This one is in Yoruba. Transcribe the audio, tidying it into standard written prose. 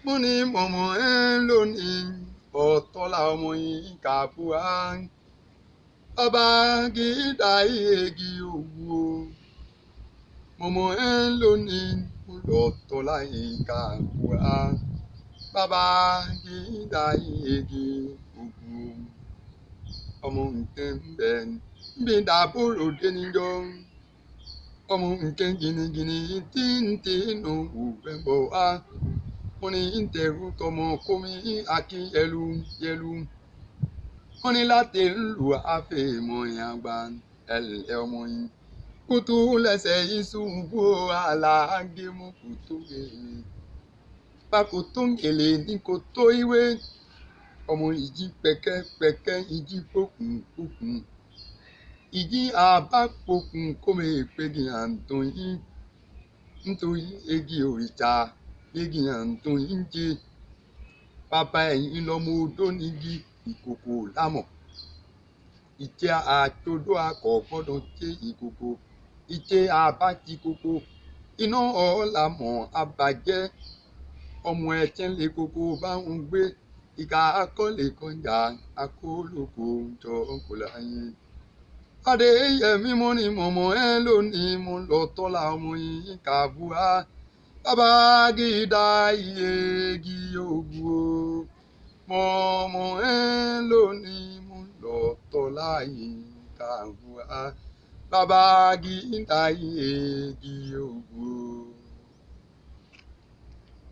mo ní mọ̀mọ́ ẹ lónìí ọ̀tọ̀ la ọmọ yìí kà búra bàbá kì í da igi òwú o mọ̀mọ́ ẹ lónìí ọ̀tọ̀ la yìí kà búra bàbá kì í da igi òwú ọmọ nǹkan bẹ̀ ń bí dàbòrò dé níjọ́ ọmọ nǹkan gìnìgìnì tí ń tẹnu òwúrẹ́ bọ̀ wá. Wọ́n ní ìtẹ̀rù tọmọ kómi àkí yẹlu. Wọ́n ní láti lù àfẹ́mọ̀ àgbà ẹ̀lẹ́ ọmọ yìí. Kútú lẹ́sẹ̀ ìṣubú alágẹ̀mú kútó gèlè. Bákòtó gèlè ní kòtó ìwé. Ọmọ ìjì pẹ̀kẹ́pẹ̀kẹ́ ìjì pòkùn. Ìjì àbápòkùn kómi ìpègì àǹtọ̀ yìí. Nítorí egi òrìṣà. Igi àǹtọ̀ yìí jẹ́ bàbá ẹ̀yìn lọ́mọ odó nígi ìkòkò lámọ̀. Ìjẹ́ àtodó akọ̀ gbọ́dọ̀ jẹ́ ìkòkò. Ìjẹ́ àbájí kòkò. Iná ọ̀làmọ̀ àbàjẹ́. Ọmọ ẹ̀jẹ̀ lè kòkò bá ń gbé. Ìka akọ́lé kọjá akólókò jọ kò láyé. Adéyẹmí mo ní mọ̀mọ́ ẹ lónìí mo lọ tọ́lá ọmọ yìí kà búra. Bàbá gídá igi ògùn o. Mọ̀mọ́ ẹ lónìí mo lọ tọ́lá yìí kà búra. Bàbá gídá igi ògùn o.